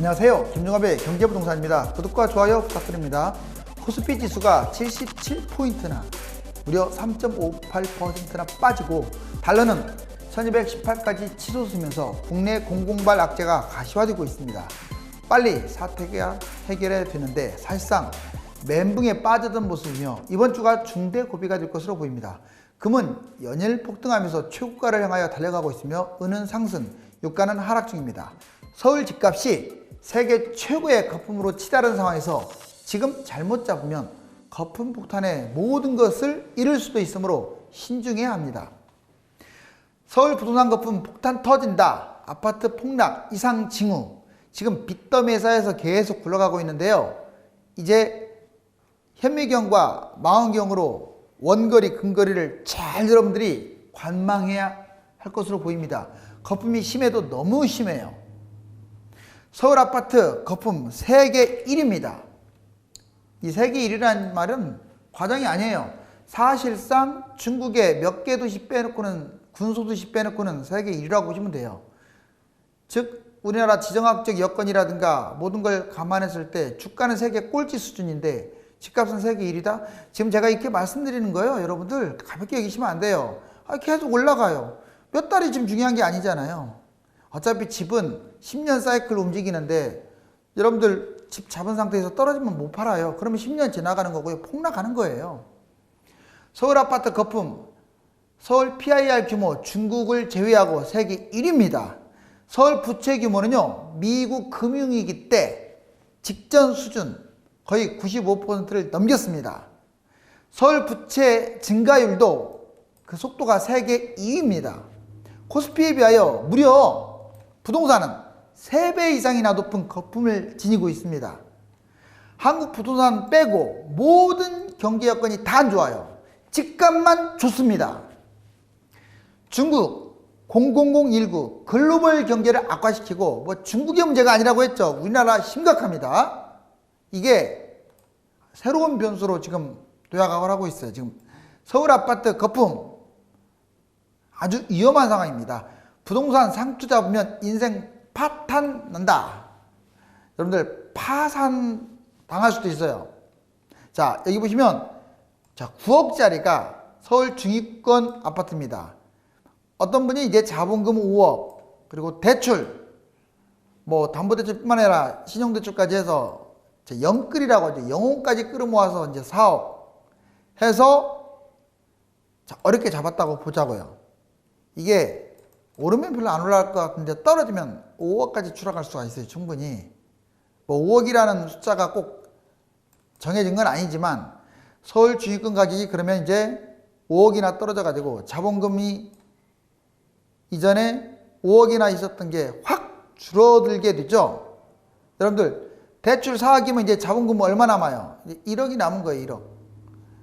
안녕하세요. 김종합의 경제부동산입니다. 구독과 좋아요 부탁드립니다. 코스피 지수가 77포인트나 무려 3.58%나 빠지고 달러는 1218까지 치솟으면서 국내 공공발 악재가 가시화되고 있습니다. 빨리 사태가 해결해야 되는데 사실상 멘붕에 빠지던 모습이며 이번 주가 중대 고비가 될 것으로 보입니다. 금은 연일 폭등하면서 최고가를 향하여 달려가고 있으며 은은 상승, 유가는 하락 중입니다. 서울 집값이 세계 최고의 거품으로 치달은 상황에서 지금 잘못 잡으면 거품 폭탄의 모든 것을 잃을 수도 있으므로 신중해야 합니다. 서울 부동산 거품 폭탄 터진다, 아파트 폭락, 이상 징후, 지금 빚더미회사에서 계속 굴러가고 있는데요. 이제 현미경과 망원경으로 원거리, 근거리를 잘 여러분들이 관망해야 할 것으로 보입니다. 거품이 심해도 너무 심해요. 서울 아파트 거품 세계 1위입니다. 이 세계 1위라는 말은 과장이 아니에요. 사실상 중국의 몇 개 도시 빼놓고는, 군소도시 빼놓고는 세계 1위라고 보시면 돼요. 즉 우리나라 지정학적 여건이라든가 모든 걸 감안했을 때 주가는 세계 꼴찌 수준인데 집값은 세계 1위다? 지금 제가 이렇게 말씀드리는 거예요. 여러분들 가볍게 여기시면 안 돼요. 계속 올라가요. 몇 달이 지금 중요한 게 아니잖아요. 어차피 집은 10년 사이클 움직이는데 여러분들 집 잡은 상태에서 떨어지면 못 팔아요. 그러면 10년 지나가는 거고요. 폭락하는 거예요. 서울 아파트 거품, 서울 PIR 규모 중국을 제외하고 세계 1위입니다. 서울 부채 규모는요, 미국 금융위기 때 직전 수준 거의 95%를 넘겼습니다. 서울 부채 증가율도 그 속도가 세계 2위입니다. 코스피에 비하여 무려 부동산은 3배 이상이나 높은 거품을 지니고 있습니다. 한국 부동산 빼고 모든 경제 여건이 다 안 좋아요. 집값만 좋습니다. 중국 00019 글로벌 경제를 악화시키고 뭐 중국의 문제가 아니라고 했죠. 우리나라 심각합니다. 이게 새로운 변수로 지금 도약을 하고 있어요. 지금 서울 아파트 거품 아주 위험한 상황입니다. 부동산 상투 잡으면 인생 파탄 난다. 여러분들 파산 당할 수도 있어요. 자, 여기 보시면 9억짜리가 서울 중위권 아파트입니다. 어떤 분이 이제 자본금 5억 그리고 대출 뭐 담보대출뿐만 아니라 신용대출까지 해서 영끌이라고 하죠. 영혼까지 끌어모아서 이제 4억 해서 어렵게 잡았다고 보자고요. 이게 오르면 별로 안 올라갈 것 같은데 떨어지면 5억까지 추락할 수가 있어요. 충분히. 뭐 5억이라는 숫자가 꼭 정해진 건 아니지만 서울 중위권 가격이 그러면 이제 5억이나 떨어져 가지고 자본금이 이전에 5억이나 있었던 게 확 줄어들게 되죠. 여러분들 대출 4억이면 이제 자본금 얼마 남아요? 1억이 남은 거예요. 1억.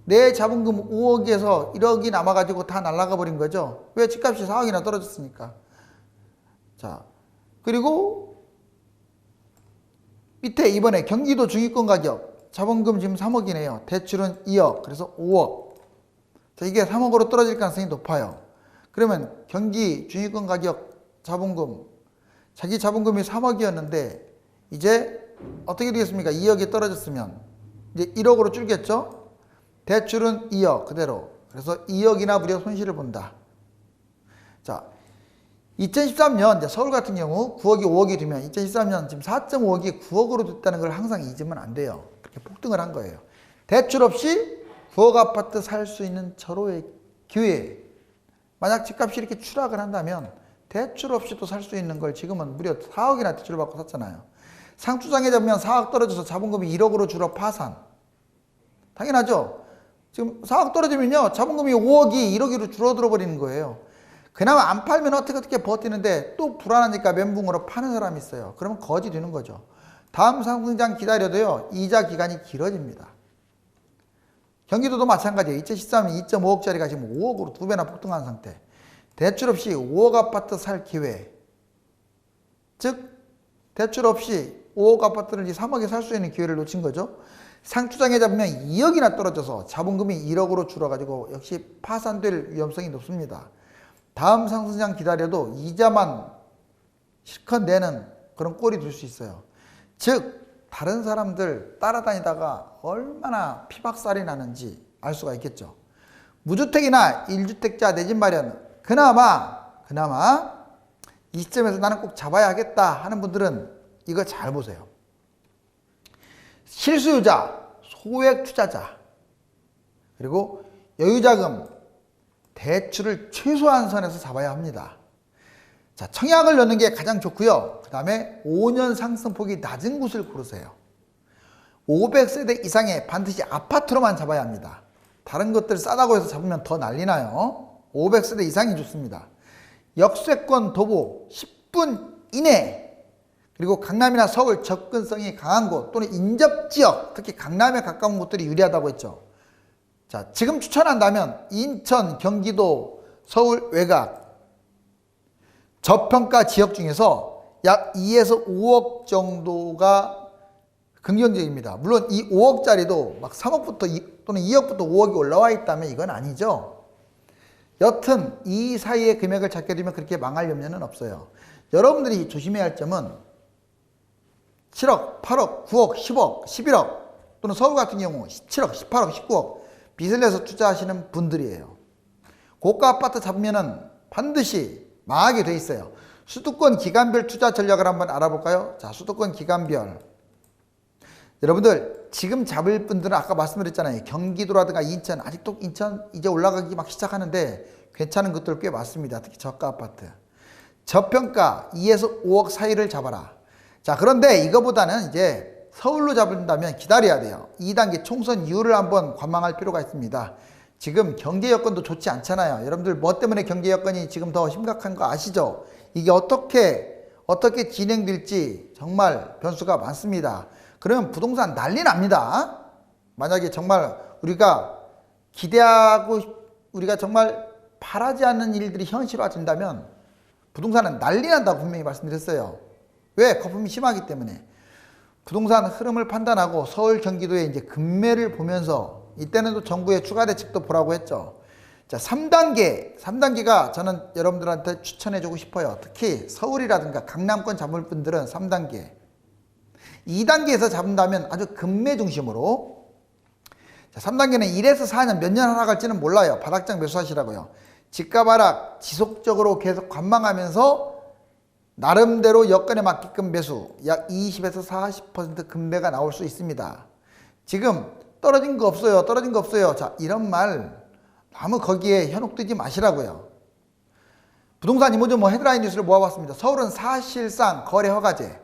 내 자본금 5억에서 1억이 남아가지고 다 날아가 버린 거죠. 왜? 집값이 4억이나 떨어졌으니까. 자, 그리고 밑에 이번에 경기도 중위권 가격 자본금 지금 3억이네요. 대출은 2억, 그래서 5억. 자, 이게 3억으로 떨어질 가능성이 높아요. 그러면 경기 중위권 가격 자본금, 자기 자본금이 3억이었는데 이제 어떻게 되겠습니까? 2억이 떨어졌으면 이제 1억으로 줄겠죠? 대출은 2억 그대로. 그래서 2억이나 무려 손실을 본다. 자, 2013년 이제 서울 같은 경우 9억이 5억이 되면 2013년 지금 4.5억이 9억으로 됐다는 걸 항상 잊으면 안 돼요. 그렇게 폭등을 한 거예요. 대출 없이 9억 아파트 살 수 있는 절호의 기회. 만약 집값이 이렇게 추락을 한다면 대출 없이도 살 수 있는 걸 지금은 무려 4억이나 대출을 받고 샀잖아요. 상투장에 잡으면 4억 떨어져서 자본금이 1억으로 줄어 파산. 당연하죠. 지금 4억 떨어지면요 자본금이 5억이 1억으로 줄어들어 버리는 거예요. 그나마 안 팔면 어떻게 버티는데 또 불안하니까 멘붕으로 파는 사람이 있어요. 그러면 거지 되는 거죠. 다음 상승장 기다려도요 이자 기간이 길어집니다. 경기도도 마찬가지예요. 2013년 2.5억짜리가 지금 5억으로 2배나 폭등한 상태. 대출 없이 5억 아파트 살 기회. 즉 대출 없이 5억 아파트를 3억에 살 수 있는 기회를 놓친 거죠. 상투장에 잡으면 2억이나 떨어져서 자본금이 1억으로 줄어가지고 역시 파산될 위험성이 높습니다. 다음 상승장 기다려도 이자만 실컷 내는 그런 꼴이 될 수 있어요. 즉 다른 사람들 따라다니다가 얼마나 피박살이 나는지 알 수가 있겠죠. 무주택이나 1주택자 내 집 마련 그나마 이 시점에서 나는 꼭 잡아야 하겠다 하는 분들은 이거 잘 보세요. 실수요자, 소액 투자자, 그리고 여유자금, 대출을 최소한 선에서 잡아야 합니다. 자, 청약을 넣는 게 가장 좋고요. 그 다음에 5년 상승폭이 낮은 곳을 고르세요. 500세대 이상의 반드시 아파트로만 잡아야 합니다. 다른 것들 싸다고 해서 잡으면 더 난리나요. 500세대 이상이 좋습니다. 역세권 도보 10분 이내, 그리고 강남이나 서울 접근성이 강한 곳 또는 인접지역, 특히 강남에 가까운 곳들이 유리하다고 했죠. 자, 지금 추천한다면 인천, 경기도, 서울 외곽 저평가 지역 중에서 약 2에서 5억 정도가 긍정적입니다. 물론 이 5억짜리도 막 3억부터 또는 2억부터 5억이 올라와 있다면 이건 아니죠. 여튼 이 사이의 금액을 잡게 되면 그렇게 망할 염려는 없어요. 여러분들이 조심해야 할 점은 7억, 8억, 9억, 10억, 11억 또는 서울 같은 경우 17억, 18억, 19억 빚을 내서 투자하시는 분들이에요. 고가 아파트 잡으면은 반드시 망하게 돼 있어요. 수도권 기간별 투자 전략을 한번 알아볼까요? 자, 수도권 기간별. 여러분들 지금 잡을 분들은 아까 말씀드렸잖아요. 경기도라든가 인천, 아직도 인천 이제 올라가기 막 시작하는데 괜찮은 것들 꽤 많습니다. 특히 저가 아파트. 저평가 2에서 5억 사이를 잡아라. 자, 그런데 이거보다는 이제 서울로 잡는다면 기다려야 돼요. 2단계 총선 이후를 한번 관망할 필요가 있습니다. 지금 경제 여건도 좋지 않잖아요. 여러분들 뭐 때문에 경제 여건이 지금 더 심각한 거 아시죠? 이게 어떻게 진행될지 정말 변수가 많습니다. 그러면 부동산 난리 납니다. 만약에 정말 우리가 기대하고 우리가 정말 바라지 않는 일들이 현실화된다면 부동산은 난리 난다고 분명히 말씀드렸어요. 왜? 거품이 심하기 때문에. 부동산 흐름을 판단하고 서울, 경기도의 이제 급매를 보면서 이때는 또 정부의 추가 대책도 보라고 했죠. 자, 3단계가 저는 여러분들한테 추천해주고 싶어요. 특히 서울이라든가 강남권 잡을 분들은 3단계. 2단계에서 잡는다면 아주 급매 중심으로. 자, 3단계는 1에서 4년 몇 년 하락할지는 몰라요. 바닥장 매수하시라고요. 집값 하락 지속적으로 계속 관망하면서 나름대로 여건에 맞게끔 매수 약 20에서 40% 급매가 나올 수 있습니다. 지금 떨어진 거 없어요. 자, 이런 말 너무 거기에 현혹되지 마시라고요. 부동산 이모저 헤드라인 뉴스를 모아봤습니다. 서울은 사실상 거래 허가제,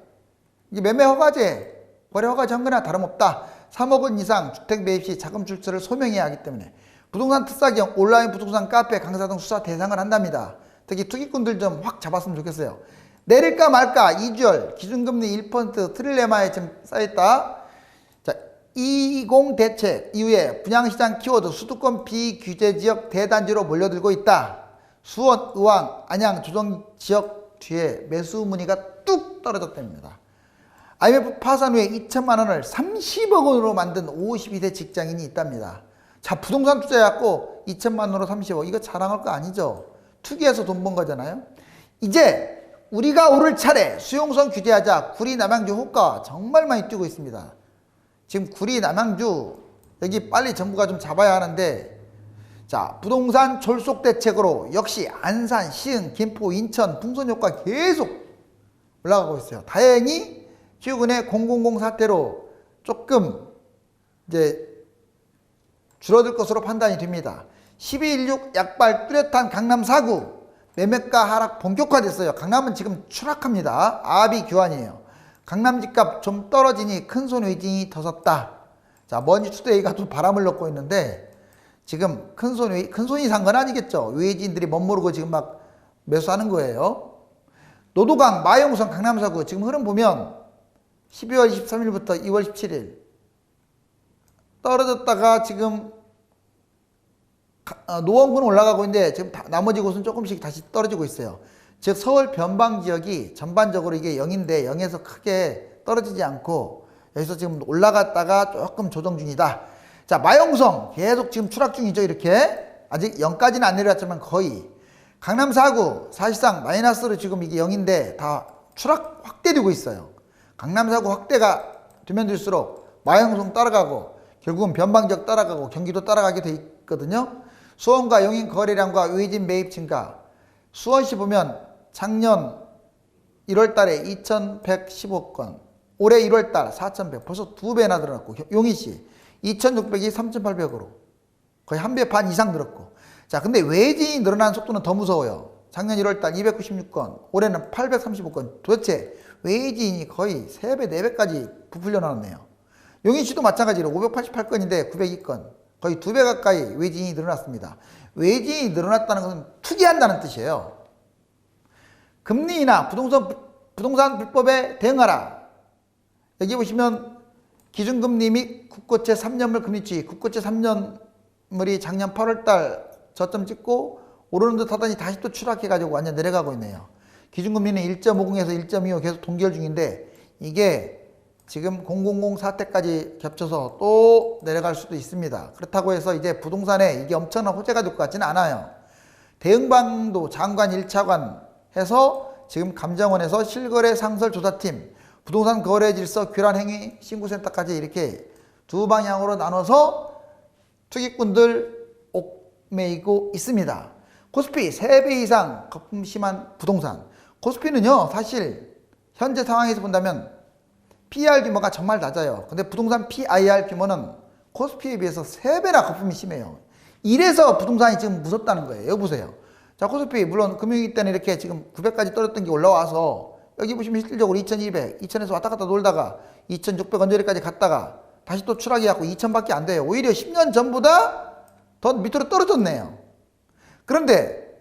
이게 매매 허가제, 거래 허가제 한 거나 다름없다. 3억 원 이상 주택 매입 시 자금 출처를 소명해야 하기 때문에 부동산 특사경, 온라인 부동산 카페, 강사 등 수사 대상을 한답니다. 특히 투기꾼들 좀 확 잡았으면 좋겠어요. 내릴까 말까 2주열 기준금리 1% 트릴레마에 지금 쌓였다. 자, 20 대책 이후에 분양시장 키워드 수도권 비규제지역 대단지로 몰려들고 있다. 수원, 의왕, 안양, 조정지역 뒤에 매수 문의가 뚝 떨어졌답니다. IMF 파산 후에 2천만 원을 30억 원으로 만든 52세 직장인이 있답니다. 자, 부동산 투자해갖고 2천만 원으로 30억, 이거 자랑할 거 아니죠. 투기해서 돈 번 거잖아요. 이제 우리가 오를 차례. 수용성 규제하자. 구리 남양주 호가 정말 많이 뛰고 있습니다. 지금 구리 남양주 여기 빨리 정부가 좀 잡아야 하는데, 자, 부동산 졸속 대책으로 역시 안산, 시흥, 김포, 인천 풍선 효과 계속 올라가고 있어요. 다행히 최근에 000 사태로 조금 이제 줄어들 것으로 판단이 됩니다. 12.16 약발 뚜렷한 강남 4구 매매가 하락 본격화됐어요. 강남은 지금 추락합니다. 아비 교환이에요. 강남 집값 좀 떨어지니 큰손 외진이 터졌다. 자, 머니투데이가 좀 바람을 넣고 있는데 지금 큰손이 산 건 아니겠죠. 외진들이 멋모르고 지금 막 매수하는 거예요. 노도강, 마용성, 강남 4구 지금 흐름 보면 12월 23일부터 2월 17일 떨어졌다가 지금 노원구는 올라가고 있는데 지금 나머지 곳은 조금씩 다시 떨어지고 있어요. 즉 서울 변방 지역이 전반적으로 이게 0인데 0에서 크게 떨어지지 않고 여기서 지금 올라갔다가 조금 조정 중이다. 자, 마용성 계속 지금 추락 중이죠. 이렇게 아직 0까지는 안 내려왔지만 거의. 강남 4구 사실상 마이너스로 지금 이게 0인데 다 추락 확대되고 있어요. 강남사구 확대가 되면 될수록 마형성 따라가고 결국은 변방지역 따라가고 경기도 따라가게 돼 있거든요. 수원과 용인 거래량과 외진 매입 증가. 수원시 보면 작년 1월 달에 2115건, 올해 1월 달 4100, 벌써 2배나 늘어났고, 용인시 2600이 3800으로 거의 1배 반 이상 늘었고. 자, 근데 외진이 늘어나는 속도는 더 무서워요. 작년 1월 달 296건, 올해는 835건. 도대체 외진이 거의 3배, 4배까지 부풀려 나왔네요. 용인시도 마찬가지로 588건인데 902건. 거의 2배 가까이 외진이 늘어났습니다. 외진이 늘어났다는 것은 투기한다는 뜻이에요. 금리나 부동산 불법에 대응하라. 여기 보시면 기준금리 및 국고채 3년물 금리추이. 국고채 3년물이 작년 8월달 저점 찍고 오르는 듯 하더니 다시 또 추락해가지고 완전 내려가고 있네요. 기준금리는 1.50에서 1.25 계속 동결 중인데 이게 지금 000 사태까지 겹쳐서 또 내려갈 수도 있습니다. 그렇다고 해서 이제 부동산에 이게 엄청난 호재가 될 것 같지는 않아요. 대응방도 장관 1차관 해서 지금 감정원에서 실거래 상설 조사팀, 부동산 거래 질서 교란 행위 신고센터까지 이렇게 두 방향으로 나눠서 투기꾼들 옥매이고 있습니다. 코스피 3배 이상 거품 심한 부동산. 코스피는요, 사실 현재 상황에서 본다면 PER 규모가 정말 낮아요. 근데 부동산 PIR 규모는 코스피에 비해서 3배나 거품이 심해요. 이래서 부동산이 지금 무섭다는 거예요. 여기 보세요. 자, 코스피 물론 금융위기 때는 이렇게 지금 900까지 떨어졌던 게 올라와서 여기 보시면 실질적으로 2200, 2000에서 왔다 갔다 놀다가 2600 언저리까지 갔다가 다시 또 추락해갖고 2000밖에 안 돼요. 오히려 10년 전보다 더 밑으로 떨어졌네요. 그런데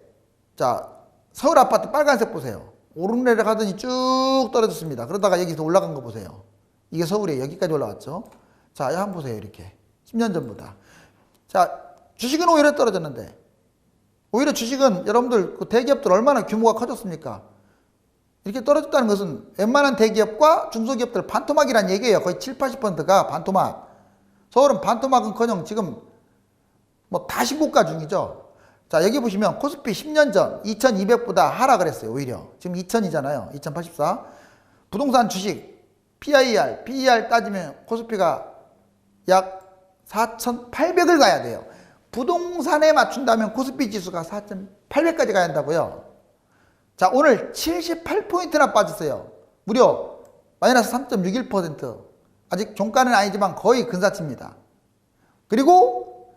자, 서울 아파트 빨간색 보세요. 오르내려 가더니 쭉 떨어졌습니다. 그러다가 여기서 올라간 거 보세요. 이게 서울이에요. 여기까지 올라왔죠. 자, 한번 보세요. 이렇게 10년 전보다. 자, 주식은 오히려 떨어졌는데 오히려 주식은 여러분들 그 대기업들 얼마나 규모가 커졌습니까? 이렇게 떨어졌다는 것은 웬만한 대기업과 중소기업들 반토막이란 얘기예요. 거의 7, 80%가 반토막. 서울은 반토막은커녕 지금 뭐 다 신고가 중이죠. 자, 여기 보시면 코스피 10년 전 2200보다 하락을 했어요. 오히려 지금 2000이잖아요. 2084. 부동산 주식 PIR, PER 따지면 코스피가 약 4800을 가야 돼요. 부동산에 맞춘다면 코스피 지수가 4800까지 가야 한다고요. 자, 오늘 78포인트나 빠졌어요. 무려 마이너스 3.61%. 아직 종가는 아니지만 거의 근사치입니다. 그리고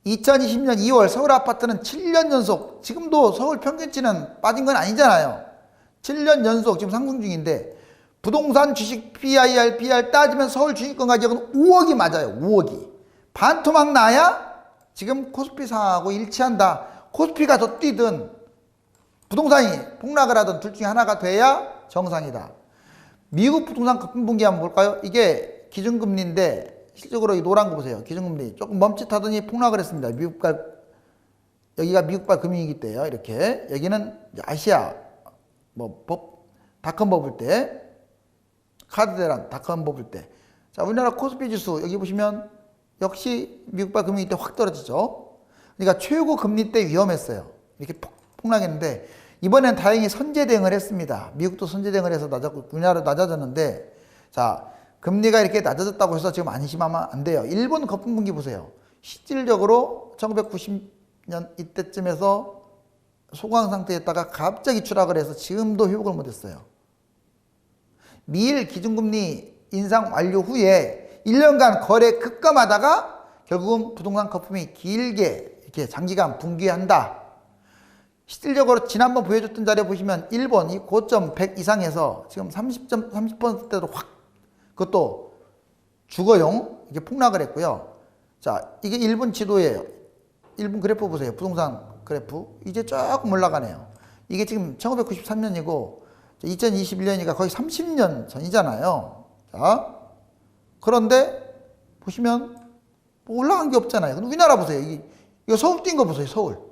2020년 2월 서울 아파트는 7년 연속, 지금도 서울 평균치는 빠진 건 아니잖아요. 7년 연속 지금 상승 중인데 부동산 주식 PIR, PR 따지면 서울 주식권 가격은 5억이 맞아요. 5억이. 반토막 나야 지금 코스피 상하고 일치한다. 코스피가 더 뛰든 부동산이 폭락을 하든 둘 중에 하나가 돼야 정상이다. 미국 부동산 거품 분기 한번 볼까요? 이게 기준금리인데 실적으로 이 노란 거 보세요. 기준금리 조금 멈칫하더니 폭락을 했습니다. 여기가 미국발 금융위기 때예요. 이렇게 여기는 아시아 닷컴 버블 때, 카드 대란 닷컴 버블 때. 자, 우리나라 코스피 지수 여기 보시면 역시 미국발 금융위기 때 확 떨어지죠. 그러니까 최고 금리 때 위험했어요. 이렇게 폭락했는데 이번엔 다행히 선제 대응을 했습니다. 미국도 선제 대응을 해서 낮았고 우리나라도 낮아졌는데, 자, 금리가 이렇게 낮아졌다고 해서 지금 안심하면 안 돼요. 일본 거품 분기 보세요. 실질적으로 1990년 이때쯤에서 소강 상태였다가 갑자기 추락을 해서 지금도 회복을 못했어요. 미일 기준금리 인상 완료 후에 1년간 거래 급감하다가 결국은 부동산 거품이 길게 이렇게 장기간 분기한다. 실질적으로 지난번 보여줬던 자료 보시면 일본 이 고점 100 이상에서 지금 30%대로 확, 그것도 주거용 이게 폭락을 했고요. 자, 이게 일본 지도예요. 일본 그래프 보세요. 부동산 그래프. 이제 조금 올라가네요. 이게 지금 1993년이고 2021년이니까 거의 30년 전이잖아요. 자, 그런데 보시면 뭐 올라간 게 없잖아요. 근데 우리나라 보세요. 이거 서울 뛴 거 보세요. 서울.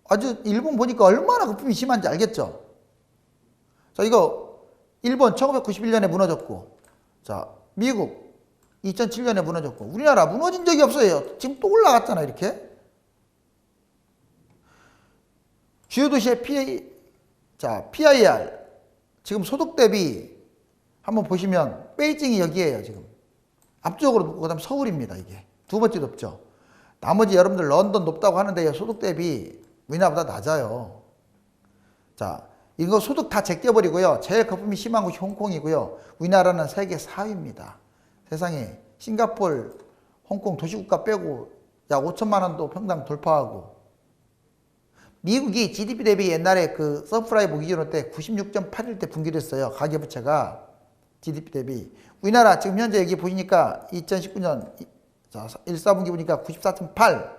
아주 일본 보니까 얼마나 거품이 심한지 알겠죠? 자, 이거 일본 1991년에 무너졌고, 자, 미국 2007년에 무너졌고, 우리나라 무너진 적이 없어요. 지금 또 올라갔잖아, 이렇게. 주요 도시의 PIR, 지금 소득 대비 한번 보시면 베이징이 여기에요. 지금 앞쪽으로 높고 그다음 서울입니다. 이게 두 번째 높죠. 나머지 여러분들 런던 높다고 하는데 소득 대비 우리나라보다 낮아요. 자, 이거 소득 다 제껴버리고요. 제일 거품이 심한 곳이 홍콩이고요. 우리나라는 세계 4위입니다. 세상에 싱가포르, 홍콩 도시국가 빼고 약 5천만 원도 평당 돌파하고, 미국이 GDP 대비 옛날에 그 서프라이브 기준으로 때 96.81대 분기됐어요. 가계부채가 GDP 대비. 우리나라 지금 현재 여기 보시니까 2019년 1사분기 보니까 94.8.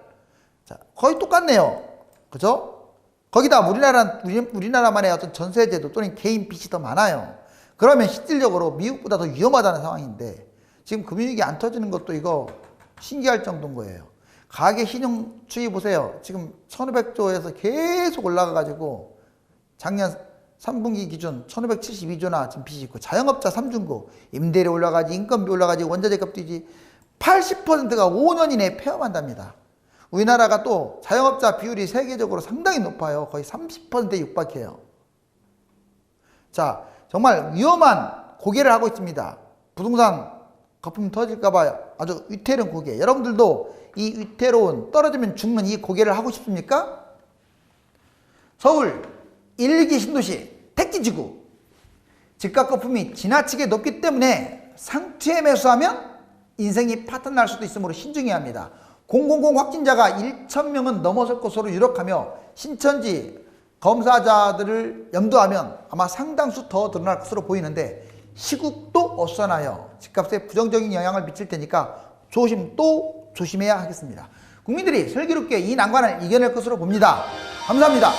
자, 거의 똑같네요. 그죠? 거기다 우리나라만의 어떤 전세제도 또는 개인 빚이 더 많아요. 그러면 실질적으로 미국보다 더 위험하다는 상황인데, 지금 금융위기 안 터지는 것도 이거 신기할 정도인 거예요. 가계 신용 추이 보세요. 지금 1500조에서 계속 올라가가지고 작년 3분기 기준 1572조나 지금 빚이 있고, 자영업자 3중고 임대료 올라가지, 인건비 올라가지, 원자재값 뛰지, 80%가 5년 이내에 폐업한답니다. 우리나라가 또 자영업자 비율이 세계적으로 상당히 높아요. 거의 30%에 육박해요. 자, 정말 위험한 고개를 하고 있습니다. 부동산 거품 터질까봐 아주 위태로운 고개. 여러분들도 이 위태로운 떨어지면 죽는 이 고개를 하고 싶습니까? 서울 1기 신도시 택지지구 집값 거품이 지나치게 높기 때문에 상투에 매수하면 인생이 파탄날 수도 있으므로 신중해야 합니다. 000 확진자가 1,000명은 넘어설 것으로 유력하며 신천지 검사자들을 염두하면 아마 상당수 더 늘어날 것으로 보이는데, 시국도 어수선하여 집값에 부정적인 영향을 미칠 테니까 또 조심해야 하겠습니다. 국민들이 슬기롭게 이 난관을 이겨낼 것으로 봅니다. 감사합니다.